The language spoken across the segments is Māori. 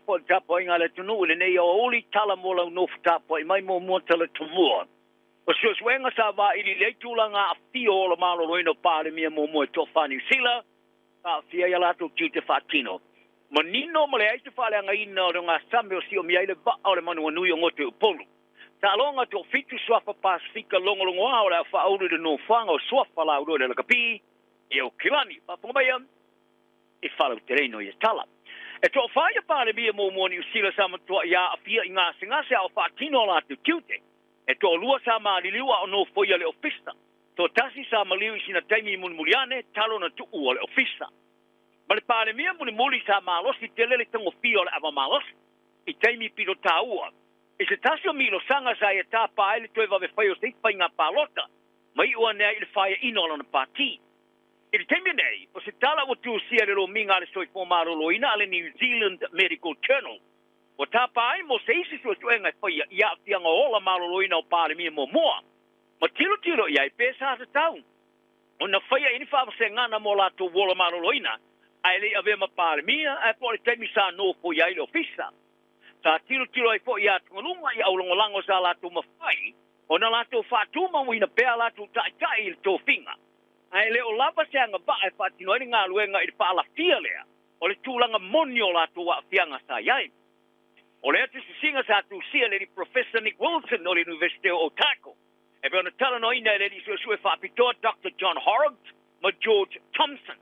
po tapo inga le tunu le nei o uli tala mo la no tapo mai mo mo tala tumua. O so swenga sa va ili le tulanga a fio o malo roino pare mia mo mo to fani sila a fia ya lato tute fatino. Manino mo le ai te fale anga ina o nga sambe o si o mia ile va o le manu anu yo ngote upolu. Ta longa to fitu swafa pasifika longo longo a o la fa auru de no fanga o swafa la uro le kapi. E o kilani pa pomaya e fala terreno e tala. E to faya pare mia mo mo ni sila sama to ya fia inga singa se o fatino la tu tute. E to lua sa ma liwa o no foia le ofista. To tasi sa ma liwi sina taimi mun muliane talo na tu o le ofista. Ma le pare mia mun muli sa ma losi telele tango fio le ava ma losi. I taimi piro ta ua. E se tasi o milo sanga sa e ta pa ele to eva ve faio se pa inga palota. Ma i ua nea ili faya inola na pati. I le taimi nei, o se tala o tu sia le lo minga le soi fomaro lo ina ale New Zealand Medical Journal. O tapa ai mo se isi so tuenga fai ia fianga ola maloloina o pare mia mo moa. Ma tilo ia i pesa sa tau. O na fai ini fa se ngana mo la to wola maloloina. Ai le ave ma pare mia ai po le temi sa no fo ia ile ofisa. Sa tilo ai fo ia tungulunga ia ulongolango sa la to mafai. O na la to fa tu ma wina pea la to tai il to finga. Ai le o lava se anga ba ai fa tino ni nga luenga i pa la fia lea. O le tulanga monio la to wa fianga sa iai. O le atu singa sa tu sia le Professor Nick Wilson o le University of Otago. E pe ona tala no ina le li sue whapitoa Dr. John Horrocks ma George Thompson.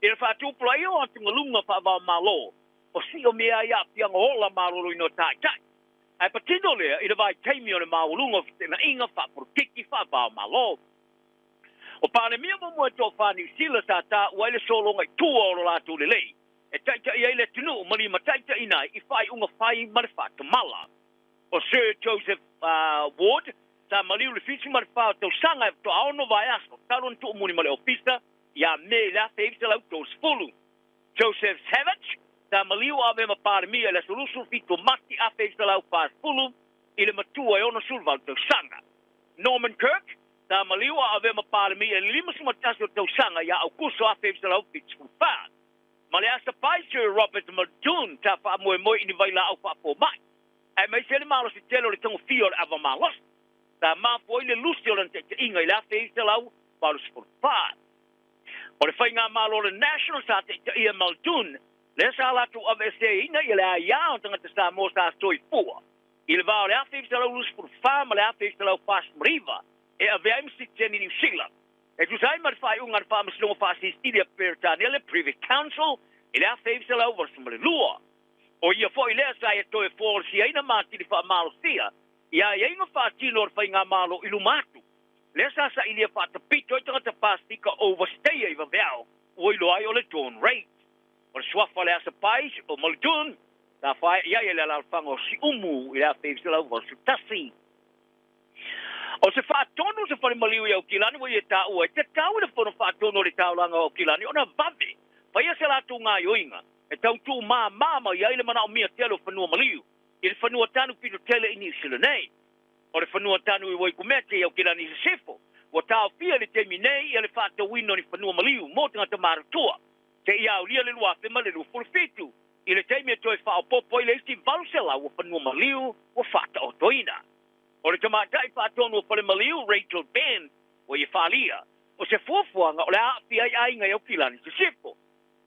E le whatu plai o atu ngalunga whawa malo. O si o mea ia pianga hola maroro ino tai. Ai patino lea i le vai teimi o le maulunga na inga whaportiki whawa malo. O pāne mea mo mua tō whani sila sa ta waile solonga i tua o lo latu le lei. E taita i eile tunu, mali ma taita inai, i whai unga whai marifa te mala. O Sir Joseph Ward, sa maliu le fisi marifa tau sanga to aono vai aso, taron tu umuni male ofisa, ia me la feivisa lau tō spulu. Joseph Savage, sa maliu ave ma pare mia le solusu fito mati a feivisa lau pa spulu, i le matua e ono sulval tau sanga. Norman Kirk, sa maliu ave ma pare mia le lima sumatasi tau sanga, ia au kuso a feivisa lau fito spulu. Ma le asa pai Sir Robert Muldoon ta wha moe ini vai la au wha po mai. Ai mai sele malo si telo le tango fio le ava malos. Ta ma po ile lusi o le te inga i la fe i te lau palu spurpaa. O le whai ngā malo le national sa te ia Muldoon le sa latu av ese ina i le a ia o tanga te sa mo sa stoi fua. I le vao le a fe i te lau lusi spurpaa ma le a fe i te lau pas mriva e a vea imsi teni New Zealand. E tu sai mar fai ungar pa maslongo fa asistiria per tanele Privy Council ele a feivse la over sumale lua. O ia fo ile sai to e for si aina mati fa malo sia. Ia inga fa tino or fai nga malo ilumatu. Le sa ile fa te pito to te pastika overstay eva vel. O ilo ai ole John Rate. O swafa le asa pais o Muldoon ta fai ia ile la fango si umu ile a feivse la over tasi. O se whaatono se whare maliu i au kilani, wai e tā ua. Te tau ina whono whaatono le taulanga au kilani, ona vave. Wai ase la tū ngā yoinga. E tau tū mā i aile mana o mia telo whanua maliu. I le whanua tanu pito tele ini sila nei. O le whanua tanu i wai kumete i au kilani se sefo. Wa tāo fia le temi nei i le whaata wino ni whanua maliu, mō tangata maratua. Te i au lia le lua whima le lua fulfitu. I le temi e toi whao popo i le isi valsela wa whanua maliu, wa whaata o toina. O le tamatai whaatono pale maliu Rachel Ben o i whalia. O se fuafuanga o le aapi ai ainga i au kilani se sefo.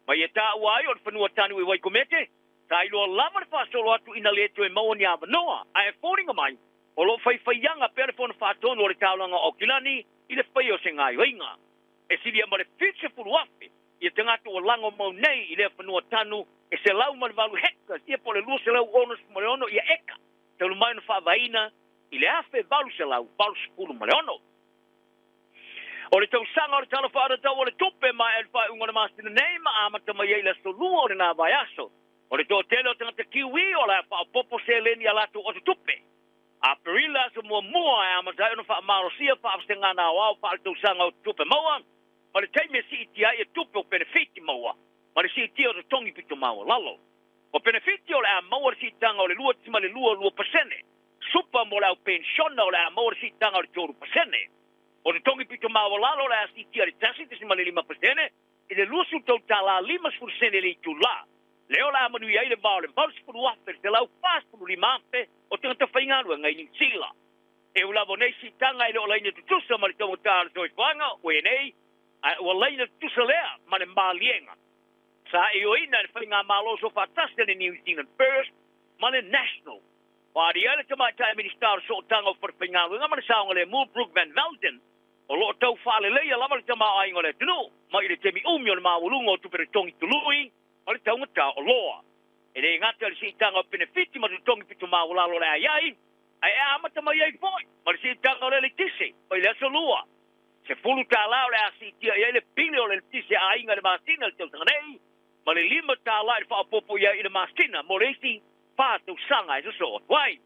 Mai e tā uai o le whanua tanu i waikomete. Tā iloa lama le whaasolo atu ina le eto e maua ni awa noa. A e whoringa mai. O lo whaiwhaianga pere whona whaatono o le taulanga o kilani i le whai o se ngai oinga. E siria ma le whitse furu afe. I e tangatu o lango mau nei i le whanua tanu e se lau ma le valu heka. Ia po le lua se lau ono se ono i a eka. Te lumai na whaavaina. I le afe valu se lau, valu sepulu ma le ono. O le tau sanga o le tala whaara tau o le tupe mai e le whae ungona masina nei ma amata mai eila solua o le nā vai aso. O le tō tele o tangata kiwi o le wha popo se leni a latu o te tupe. A perila sa mua e amata e no wha marosia wha apse ngana o au wha le tau sanga o tupe maua. Ma le teime si iti ai e tupe o benefiti maua. Ma le si iti o te tongi pito maua lalo. O benefiti o le a maua si tanga o le lua tima le lua pasene. Supa mo lau pensiona o le a maua si tanga o le toru pasene. O le tongi pito mawalalo le asi tia le tasi te simale 5%, i le lusu tau tala 5% le itu la. leo la manu ia le baule bals pu wafe te lau fast pu limafe o te ngata whainga rua ngai ni sila e ula vonei si tanga i le olaina tutusa ma le tongo tāra toi whanga o e nei o laina tutusa lea ma le malienga sa e o ina le whainga malo so fatasta le New Zealand First ma le National Wadi ele te mai tai minister so tanga for whainga rua ma le saonga le Mulbrook Van Velden o lo tau whale leia lama le tama ainga le tunu ma i le temi umio le mawulunga o tupere tongi tului ma le taunga ta o loa e le ngata le si tanga o benefiti ma le tongi pitu mawulalo le aiai ai amata mai ai foi ma le si tanga o le tisi o i le aso lua se fulu ta lao le asi tia i le pili o le tisi a inga le masina le tau tanga nei ma le lima ta lao le whaapopo ia i le masina mo le isi pātou sanga e so wai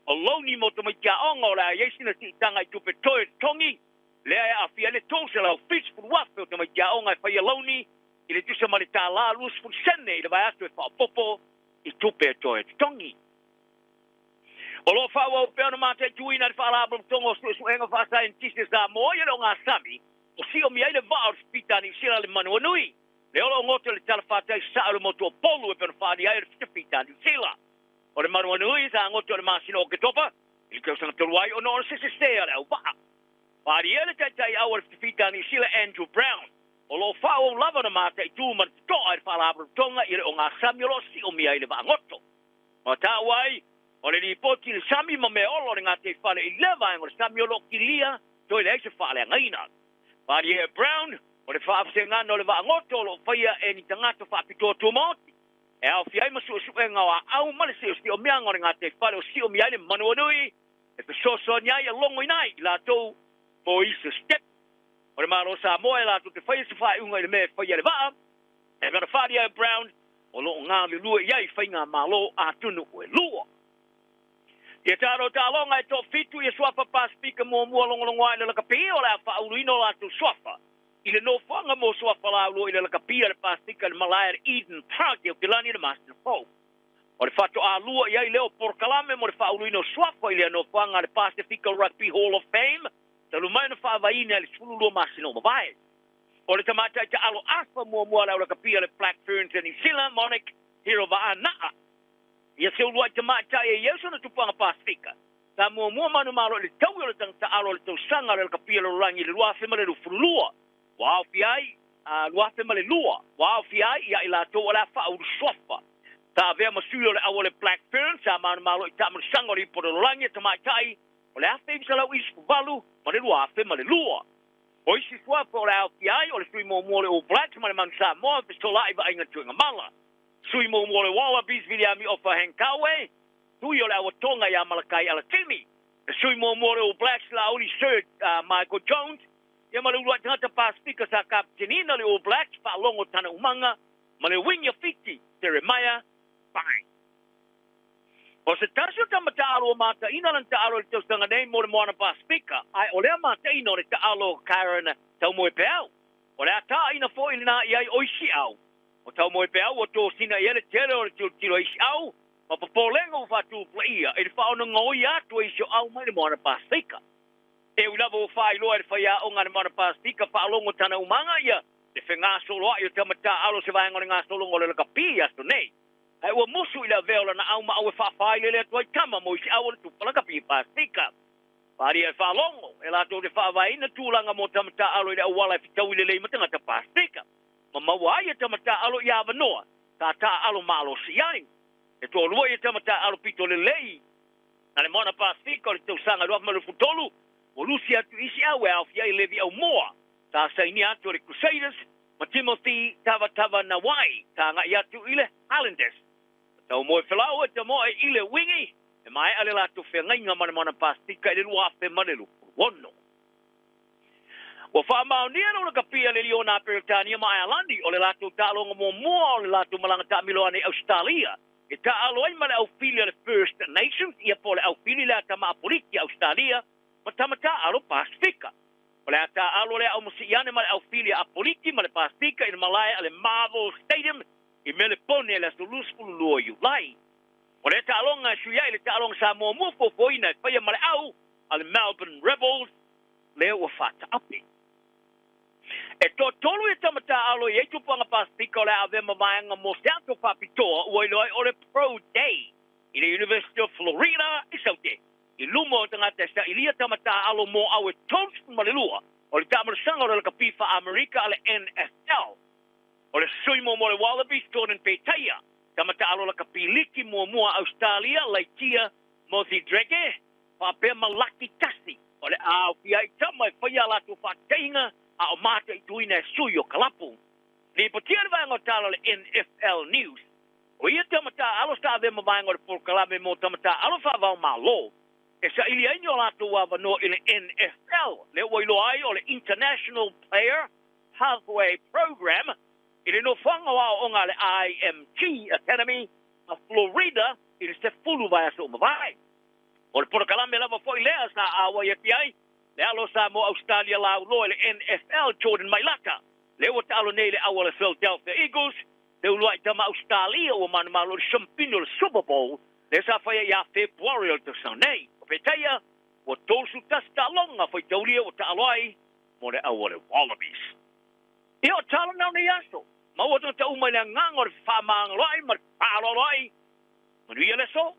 o loni mo to mai kia onga o le aiai sina si tanga i tupe toi tongi le a fia le tose la fish fu wafe o te mai kia onga e whai aloni i le tusa mani tā la lus fu sene i le vai atu e whaapopo i tupe toi tongi o lo whaua o peona mate tuina le whaalabra tongo su enga whaasa in tise sa moa i lo ngā sami o si o mi aile vaa o spita ni sila le manua nui le olo ngoto le tala whaatai sa alo motu o polu e peona whaadi aile spita ni sila o le manua nui sa ngoto le masino o ketopa i le kausanga toluai o no o sese stea le au vaa Wadi ele tai au le fita ni sila Andrew Brown. O lo fao lava na mata i tu man to ai palabra tonga i le o ngā sami lo si o mi ai le vangoto. O ta wai o le ni poti le sami ma me olo le ngā te whale i leva o le sami o lo kilia to i le eise whale a ngaina. Wadi ele Brown o le whaafse ngana o le vangoto lo whaia e ni tangata whaapito tu mauti. E au fiai masu o suenga o au male se o si o mianga o le ngā te whale o si o mi ai le manuanui. E pe so nyai a longo inai la tou mo isa step o le maro sa moe la tu te whai se whai unga i le me whai ale waa e gana Whadia Brown o lo ngā le lua iai whai ngā malo a tunu o e lua ia tāro tā longa e tō fitu i swafa pa speaker mua longolongo ai le laka pia o le a whauruino la tu swafa i le no whanga mo swafa la ulo i le laka pia le pa speaker le Malaya Eden Park i o Kilani le Master Folk o le whato a lua iai leo porkalame mo le whauruino swafa i le no whanga le Pacifica Rugby Hall of Fame Talu mai na whaavaina le sulu lua masino mawai. O le tamata i te alo afa mua lau la kapia le Black Ferns and New Zealand, Monic, hero wa anaa. Ia se ulua i tamata e yeso na tupanga Pasifika. Ta mua manu malo le tau i le tangta alo le tau sanga le kapia le rangi le luafe ma le rufulua. Wao fiai, luafe ma le lua. Wao fiai, ia i la tau ala wha uru sofa. Ta avea masuyo le awa le Black Ferns, ta manu malo i tamu sanga le ipo le rangi tamata i o le afe i salau isu valu, ma le lua afe ma le lua. O isi swa po le au kiai, o le sui mo le All Blacks, ma le manu sa moa, pe stola iwa inga tuinga mala. Sui mo le Wallabies, vili ami ofa henkawe, tui o le awa tonga ia malakai ala timi. Sui mo le All Blacks, la oli Sir Michael Jones, ia ma le ulua tangata Pasifika sa kaptenina le All Blacks, pa longo tana umanga, ma le winga fiti, Jeremiah Fine. O se taso tamata alo mata ina lan ta alo le tausanga nei mo le moana Pasifika, ai o lea mata ina o le ta alo Karen tau moe peau. O lea ta ina fo ina iai oisi au. O tau moe peau o tō sina i ele tele o le tilo isi au, ma papolenga u fatu plaia, e le whaona ngoi atu isi au mai le moana Pasifika. E ulava o whai loa le whai a o ngā le moana Pasifika, whaalongo tana umanga ia, le whenga solo ai o tamata alo se vaenga le ngā solo ngole le kapi asto nei. Ai ua musu i la veola na au ma au e whaafai le lea tuai tama mo isi au le tupalaka pi Pasifika. Pari e whaalongo, e la tō le whaavai na tūlanga mo tamata alo i le awala e fitau i le lei matanga ta Pasifika. Ma mawai e tamata alo i awanoa, ta ta alo malo si ai. E tō lua i tamata alo pito le lei. Na le moana Pasifika o le tau sanga ruaf ma le futolu, o lusi atu isi au e au fia i levi au moa. Ta saini atu le Crusaders, ma Timothy Tava na wai, ta ngai atu i le Highlanders. Tau moe whelau e te moe i le wingi, e mai ale la tu whengainga mana Pasifika i le luafe manelu, wono. Wa whamau nia no ka pia le Liona Peritania mai alandi, o le latu tālonga mua o le latu malanga tā miloane Australia. E tā aloai ma le au fili le First Nations, ia po le au fili le ata maa poliki Australia, ma tamata alo Pasifika. O le ata alo le au musiane ma le au fili a poliki ma le Pasifika i le Malaya le Marvel Stadium, i mele pone le sulusfulu lua iulai. O le tālonga suia i le tālonga sa mua foina e whaia ma le au, a le Melbourne Rebels, leo wa whata api. E to tolu e tamata alo e tu panga pastika le ave mamaanga mo santo papitoa o loi o le pro day i le University of Florida i saute i lumo tanga testa ilia tamata alo mo au tons malelua o le tamar sanga o le kapifa Amerika ale NFL o le sui mo le Wallabies tonen peitaia tamata alo le kapiliki mo Australia laitia mo si drege pa pe malaki tasi o le au ia i tamai whaia la tu whakainga a o mata i tuina e sui o kalapu. Ni potiar vai talo le NFL News. O ia tamata alo sta ave mavai ngor por kalame mo tamata alo fa va malo. E sa ili ainyo la tu wa no ile NFL. Le wo ilo ai o le International Player Pathway Program. Ile no fanga wa o ngale IMT Academy of Florida. Ile se fulu vai aso mavai. O le por kalame lava foi lea sa awa ia piai. Le alo sa mo Australia la lo le NFL Jordan Mailata. Le o talo nei le awala Philadelphia Eagles. Le ulua i tama Australia o man malo le champino le Super Bowl. Le sa faya ia February o te sanei. O peteia, o tolsu tasta longa fai taulia o ta aloai mo le awala Wallabies. I o talo nau ni aso. Ma o ta umai le ngangor whamang loai mar palo loai. Manuia le so.